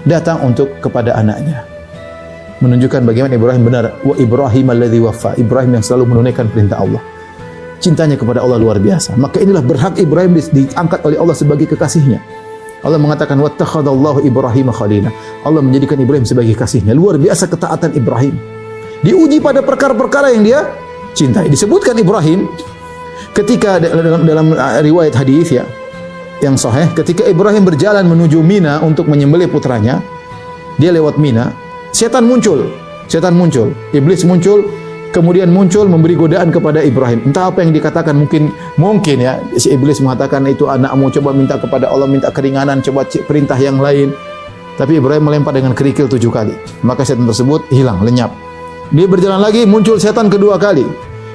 Datang untuk kepada anaknya. Menunjukkan bagaimana Ibrahim benar. Wa Ibrahim alladzi waffa. Ibrahim yang selalu menunaikan perintah Allah. Cintanya kepada Allah luar biasa. Maka inilah berhak Ibrahim diangkat oleh Allah sebagai kekasihnya. Allah mengatakan wattakhadallahu Ibrahim khalila. Allah menjadikan Ibrahim sebagai kasihnya. Luar biasa ketaatan Ibrahim. Diuji pada perkara-perkara yang dia cintai. Disebutkan Ibrahim ketika dalam riwayat hadis, ya, yang sahih, ketika Ibrahim berjalan menuju Mina untuk menyembelih putranya, dia lewat Mina, setan muncul, iblis muncul, kemudian muncul memberi godaan kepada Ibrahim. Entah apa yang dikatakan, mungkin ya si iblis mengatakan itu anakmu, coba minta kepada Allah, minta keringanan, coba perintah yang lain. Tapi Ibrahim melempar dengan kerikil 7 kali. Maka setan tersebut hilang, lenyap. Dia berjalan lagi, muncul setan kedua kali.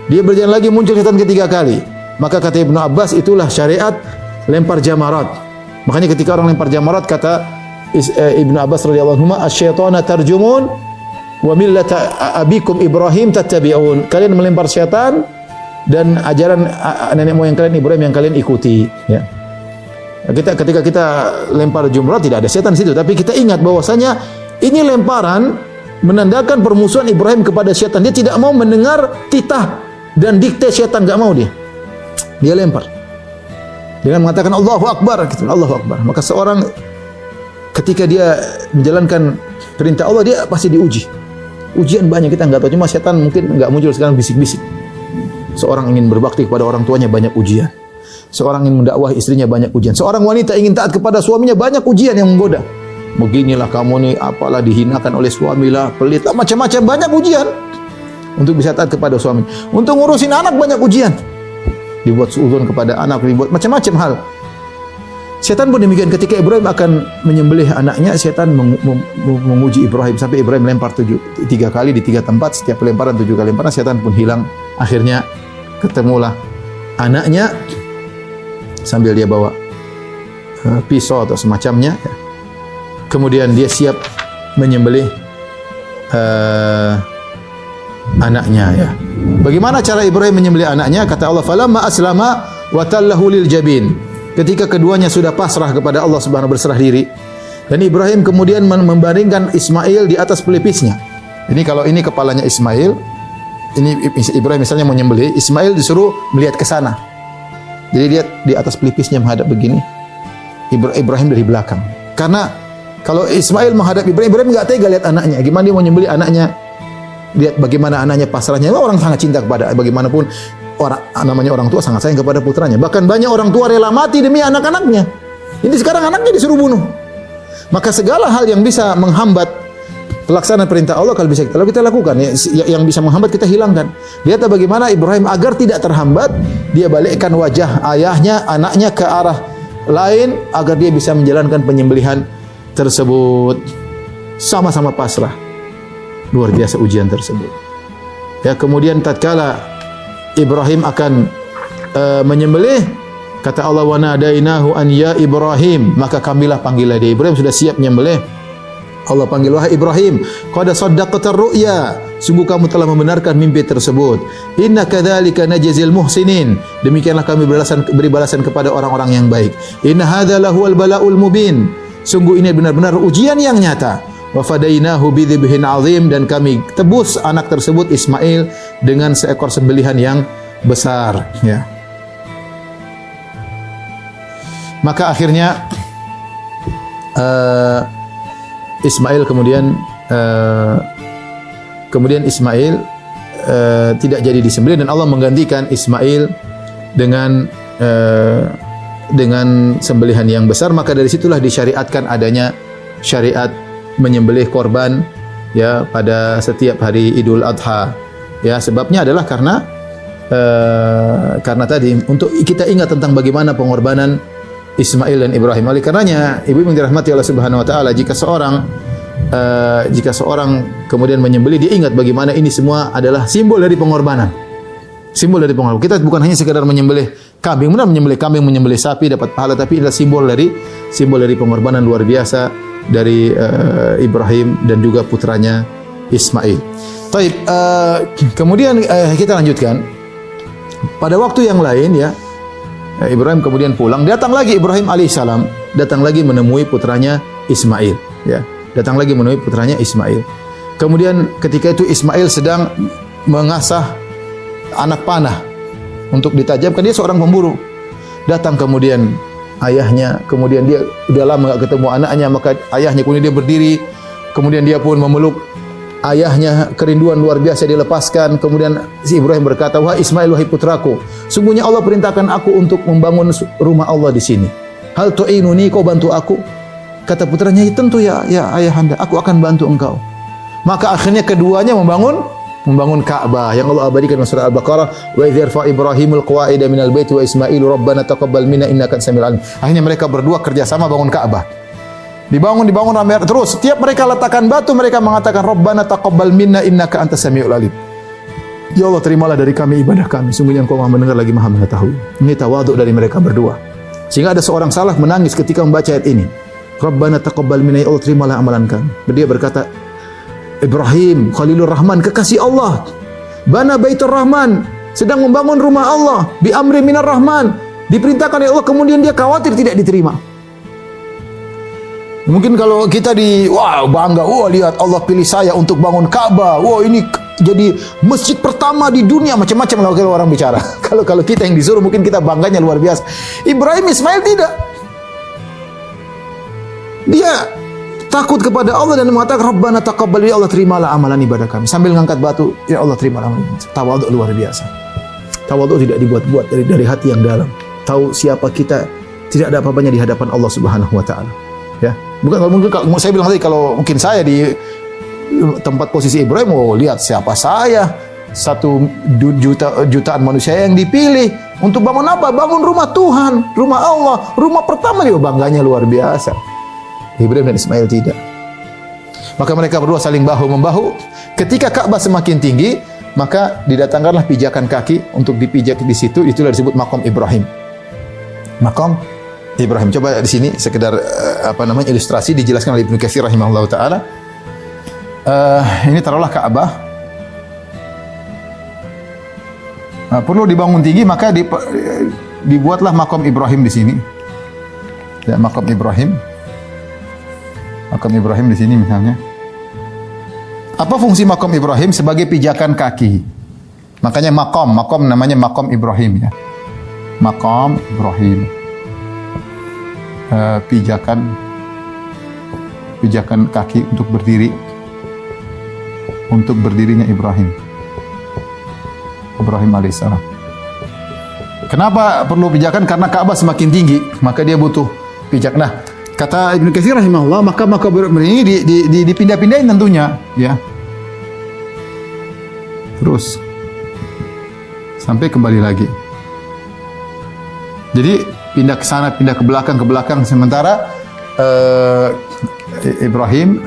Dia berjalan lagi, muncul setan ketiga kali. Maka kata Ibnu Abbas, itulah syariat lempar jamarat. Makanya ketika orang lempar jamarat, kata Ibnu Abbas radhiyallahu anhu, "Asy-syaitana tarjumun wa millata abikum Ibrahim tattabi'un." Kalian melempar syaitan dan ajaran nenek moyang kalian Ibrahim yang kalian ikuti, ya. Ketika kita lempar jumrah tidak ada setan di situ, tapi kita ingat bahwasanya ini lemparan menandakan permusuhan Ibrahim kepada syaitan. Dia tidak mau mendengar titah dan dikte syaitan, enggak mau dia. Dia lempar dengan mengatakan Allahu Akbar, gitu. Allahu Akbar. Maka seorang ketika dia menjalankan perintah Allah, dia pasti diuji. Ujian banyak, kita enggak tahu. Cuma syaitan mungkin enggak muncul sekarang bisik-bisik. Seorang ingin berbakti kepada orang tuanya, banyak ujian. Seorang ingin mendakwahi istrinya, banyak ujian. Seorang wanita ingin taat kepada suaminya, banyak ujian yang menggoda. Beginilah kamu nih, apalah dihinakan oleh suamilah, pelit, macam-macam, banyak ujian untuk bisa taat kepada suami. Untuk ngurusin anak banyak ujian. Dibuat suudzon kepada anak, dibuat macam-macam hal. Setan pun demikian. Ketika Ibrahim akan menyembelih anaknya, setan menguji Ibrahim sampai Ibrahim lempar 3 kali di 3 tempat. Setiap pelemparan 7 kali lemparan, setan pun hilang. Akhirnya ketemulah anaknya sambil dia bawa pisau atau semacamnya. Kemudian dia siap menyembelih anaknya, ya. Bagaimana cara Ibrahim menyembelih anaknya? Kata Allah, "Falamma aslama wa tallahu lil jabin." Ketika keduanya sudah pasrah kepada Allah Subhanahu, berserah diri, dan Ibrahim kemudian membaringkan Ismail di atas pelipisnya. Ini kalau ini kepalanya Ismail, ini Ibrahim misalnya mau menyembelih, Ismail disuruh melihat ke sana. Jadi dia di atas pelipisnya menghadap begini. Ibrahim dari belakang. Karena kalau Ismail menghadap Ibrahim enggak tega lihat anaknya. Gimana dia mau menyembelih anaknya? Lihat bagaimana anaknya pasrahnya. Orang sangat cinta kepada, bagaimanapun orang tua sangat sayang kepada putranya. Bahkan banyak orang tua rela mati demi anak-anaknya. Ini sekarang anaknya disuruh bunuh. Maka segala hal yang bisa menghambat pelaksanaan perintah Allah kalau kita lakukan, yang bisa menghambat kita hilangkan. Lihat bagaimana Ibrahim agar tidak terhambat, dia balikkan wajah ayahnya, anaknya ke arah lain agar dia bisa menjalankan penyembelihan tersebut. Sama-sama pasrah. Luar biasa ujian tersebut. Ya, kemudian tatkala Ibrahim akan menyembelih, kata Allah, wa nadainahu an ya Ibrahim, maka kamilah panggillah dia. Ibrahim sudah siap menyembelih. Allah panggil, wahai Ibrahim, qad saddaqta ru'ya, sungguh kamu telah membenarkan mimpi tersebut. Inna kadzalika najzil muhsinin, demikianlah kami beri balasan kepada orang-orang yang baik. Inna hadza lahuwal balaul mubin, sungguh ini benar-benar ujian yang nyata. Wa fadainahu bidzibhin azim, dan kami tebus anak tersebut Ismail dengan seekor sembelihan yang besar, ya. Maka akhirnya Ismail kemudian Ismail tidak jadi disembelih, dan Allah menggantikan Ismail dengan sembelihan yang besar. Maka dari situlah disyariatkan adanya syariat menyembelih korban, ya, pada setiap hari Idul Adha. Ya, sebabnya adalah karena tadi untuk kita ingat tentang bagaimana pengorbanan Ismail dan Ibrahim. Oleh karenanya, ibu yang dirahmati Allah Subhanahu wa taala, jika seorang kemudian menyembelih, dia ingat bagaimana ini semua adalah simbol dari pengorbanan. Simbol dari pengorbanan. Kita bukan hanya sekedar menyembelih kambing, benar menyembelih kambing, menyembelih sapi dapat pahala, tapi adalah simbol dari pengorbanan luar biasa dari Ibrahim dan juga putranya Ismail. Baik, kemudian kita lanjutkan. Pada waktu yang lain, ya, Ibrahim kemudian pulang, datang lagi Ibrahim alaihissalam, datang lagi menemui putranya Ismail, ya. Datang lagi menemui putranya Ismail. Kemudian ketika itu Ismail sedang mengasah anak panah untuk ditajamkan, dia seorang pemburu. Datang kemudian ayahnya, kemudian dia sudah lama enggak ketemu anaknya, maka ayahnya kemudian dia berdiri, kemudian dia pun memeluk ayahnya, kerinduan luar biasa dilepaskan. Kemudian si Ibrahim berkata, wahai Ismail, wahai putraku, sungguhnya Allah perintahkan aku untuk membangun rumah Allah di sini. Hal tu'inuni, kau bantu aku? Kata putranya, tentu ya ayahanda, aku akan bantu engkau. Maka akhirnya keduanya membangun Ka'bah yang Allah abadikan dalam surah Al-Baqarah, wa idz yarfa Ibrahimul qawa'ida minal baiti wa Ismailu rabbana taqabbal minna innaka antas samiul alim. Akhirnya mereka berdua kerjasama bangun Ka'bah. Dibangun ramai terus. Setiap mereka letakkan batu, mereka mengatakan rabbana taqabbal minna innaka antas samiul alim. Ya Allah, terimalah dari kami ibadah kami, sungguhnya Engkau Maha mendengar lagi Maha mengetahui. Ini tawaduk dari mereka berdua. Sehingga ada seorang salaf menangis ketika membaca ayat ini. Rabbana taqabbal minna, ya Allah terimalah amalan kami. Dia berkata, Ibrahim Khalilur Rahman, kekasih Allah, bana Baitur Rahman, sedang membangun rumah Allah, bi amri minar Rahman, diperintahkan oleh Allah, kemudian dia khawatir tidak diterima. Mungkin kalau kita bangga, lihat Allah pilih saya untuk bangun Ka'bah, ini jadi masjid pertama di dunia, macam-macam lah kalau orang bicara. Kalau kita yang disuruh, mungkin kita bangganya luar biasa. Ibrahim Ismail tidak. Dia takut kepada Allah dan mengatakan Rabbana taqabbal, ya Allah terimalah amalan ibadah kami, sambil ngangkat batu, ya Allah terimalah amalan. Tawaduk luar biasa. Tawaduk tidak dibuat-buat, dari hati yang dalam. Tahu siapa kita, tidak ada apa-apanya di hadapan Allah Subhanahu wa taala. Ya. Bukan kalau saya bilang tadi, kalau mungkin saya di tempat posisi Ibrahim, lihat siapa saya, 1 jutaan manusia yang dipilih untuk bangun apa? Bangun rumah Tuhan, rumah Allah, rumah pertama. Dia bangganya luar biasa. Ibrahim dan Ismail tidak. Maka mereka berdua saling bahu-membahu. Ketika Ka'bah semakin tinggi, maka didatangkanlah pijakan kaki untuk dipijak di situ. Itulah disebut maqam Ibrahim. Maqam Ibrahim. Coba di sini sekedar ilustrasi dijelaskan oleh Ibnu Katsir rahimahullah taala. Ini taruhlah Ka'bah. Perlu dibangun tinggi, maka dibuatlah maqam Ibrahim di sini. Ya, maqam Ibrahim. Maqam Ibrahim di sini misalnya. Apa fungsi maqam Ibrahim? Sebagai pijakan kaki. Makanya maqam namanya maqam Ibrahim, ya. Maqam Ibrahim. Pijakan kaki untuk berdiri. Untuk berdirinya Ibrahim alaihissalam. Kenapa perlu pijakan? Karena Ka'bah semakin tinggi, maka dia butuh pijak. Nah, kata Ibnu Katsir rahimahullah, maka ini dipindah-pindahin tentunya, ya. Terus sampai kembali lagi. Jadi pindah ke sana, pindah ke belakang. Sementara Ibrahim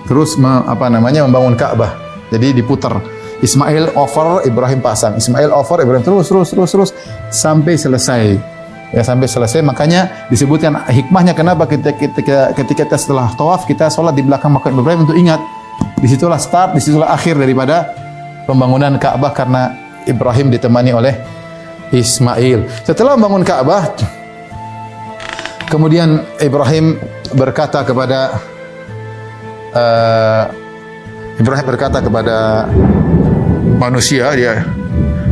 terus membangun Ka'bah. Jadi diputar. Ismail over, Ibrahim pasang. Ismail over, Ibrahim terus sampai selesai. Ya, sampai selesai. Makanya disebutkan hikmahnya kenapa ketika kita setelah tawaf kita sholat di belakang makam Ibrahim untuk ingat. Disitulah start, disitulah akhir daripada pembangunan Ka'bah karena Ibrahim ditemani oleh Ismail. Setelah membangun Ka'bah, kemudian Ibrahim berkata kepada manusia,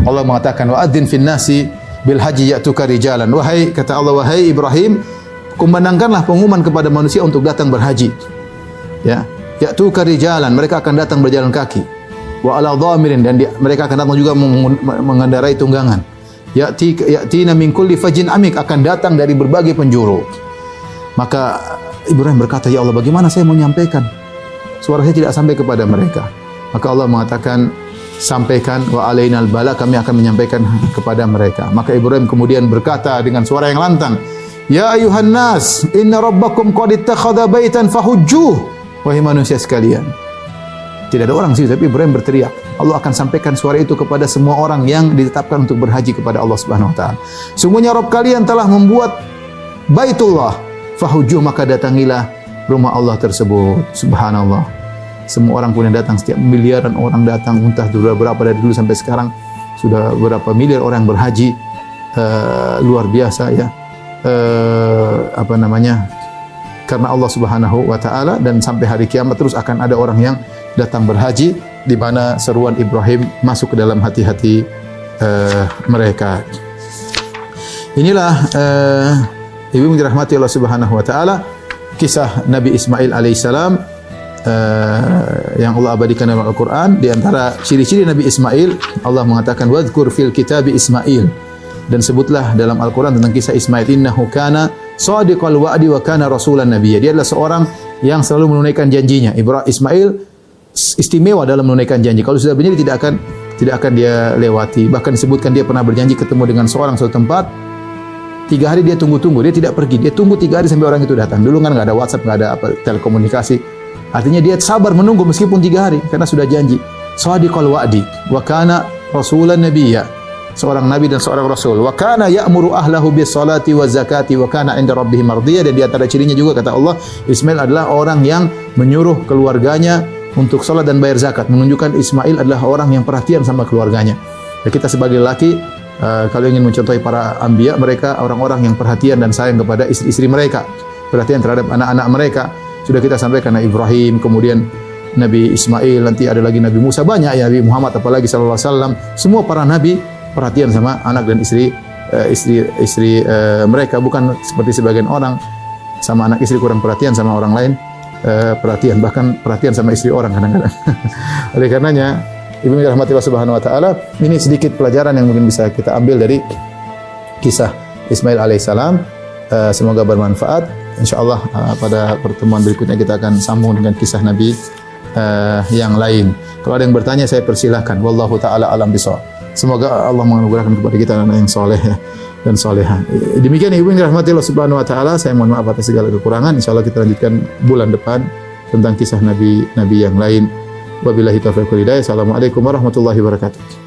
Allah mengatakan wa'adzin fin nasi bil haji ya'tuka rijalan. Kata Allah, wahai Ibrahim, kumandangkanlah pengumuman kepada manusia untuk datang berhaji. Ya, ya'tuka rijalan, mereka akan datang berjalan kaki. Wa ala dhamirin, dan mereka akan datang juga mengendarai tunggangan. Ya'tina min kulli fajin amik, akan datang dari berbagai penjuru. Maka Ibrahim berkata, ya Allah, bagaimana saya mau menyampaikan? Suara saya tidak sampai kepada mereka. Maka Allah mengatakan, sampaikan, wa alainal bala, kami akan menyampaikan kepada mereka. Maka Ibrahim kemudian berkata dengan suara yang lantang, ya ayuhan nas, inna rabbakum qad ittakhadha baitan fahujjuh. Wahai manusia sekalian. Tidak ada orang sih, tapi Ibrahim berteriak. Allah akan sampaikan suara itu kepada semua orang yang ditetapkan untuk berhaji kepada Allah Subhanahu wa taala. Sungguhnya Rabb kalian telah membuat Baitullah, fahujjuh, maka datangilah rumah Allah tersebut. Subhanallah. Semua orang pun yang datang, setiap miliaran orang datang, entah berapa dari dulu sampai sekarang sudah berapa miliar orang berhaji. Luar biasa ya. Karena Allah Subhanahu wa taala, dan sampai hari kiamat terus akan ada orang yang datang berhaji di mana seruan Ibrahim masuk ke dalam hati-hati mereka. Inilah ibu dirahmati Allah Subhanahu wa taala, kisah Nabi Ismail alaihissalam yang Allah abadikan dalam Al-Quran. Di antara ciri-ciri Nabi Ismail, Allah mengatakan wadhkur fil kitabi Ismail, dan sebutlah dalam Al-Quran tentang kisah Ismail, innahu kana shadiqal wa'di wa kana rasulan nabiyya. Dia adalah seorang yang selalu menunaikan janjinya. Ismail istimewa dalam menunaikan janji. Kalau sudah berjanji tidak akan dia lewati. Bahkan disebutkan dia pernah berjanji ketemu dengan seorang suatu tempat, 3 hari dia tunggu, dia tidak pergi. Dia tunggu 3 hari sampai orang itu datang. Dulu kan nggak ada WhatsApp, nggak ada telekomunikasi. Artinya dia sabar menunggu meskipun 3 hari karena sudah janji. Shadiqal wa'di wa kana rasulan nabiyya. Seorang nabi dan seorang rasul. Wa kana ya'muru ahlahu bis salati waz zakati wa kana 'inda rabbih mardiyya. Dan di antara cirinya juga kata Allah, Ismail adalah orang yang menyuruh keluarganya untuk salat dan bayar zakat, menunjukkan Ismail adalah orang yang perhatian sama keluarganya. Dan kita sebagai laki, kalau ingin mencontohi para anbiya, mereka orang-orang yang perhatian dan sayang kepada istri-istri mereka, perhatian terhadap anak-anak mereka. Sudah kita sampaikan Nabi Ibrahim, kemudian Nabi Ismail, nanti ada lagi Nabi Musa, banyak ya, Nabi Muhammad apalagi sallallahu alaihi wasallam. Semua para nabi perhatian sama anak dan istri mereka, bukan seperti sebagian orang sama anak istri kurang perhatian, sama orang lain perhatian, bahkan perhatian sama istri orang kadang-kadang. Oleh karenanya, Ibu rahmatillah subhanahu wa taala, ini sedikit pelajaran yang mungkin bisa kita ambil dari kisah Ismail alaihissalam. Semoga bermanfaat. InsyaAllah pada pertemuan berikutnya kita akan sambung dengan kisah Nabi yang lain. Kalau ada yang bertanya, saya persilahkan. Wallahu ta'ala alam bisawab. Semoga Allah menganugerahkan kepada kita anak yang soleh dan soleha. Demikian Ibu yang dirahmati Allah Subhanahu wa taala. Saya mohon maaf atas segala kekurangan. InsyaAllah kita lanjutkan bulan depan tentang kisah Nabi yang lain. Wabillahi taufiq wal hidayah. Assalamualaikum warahmatullahi wabarakatuh.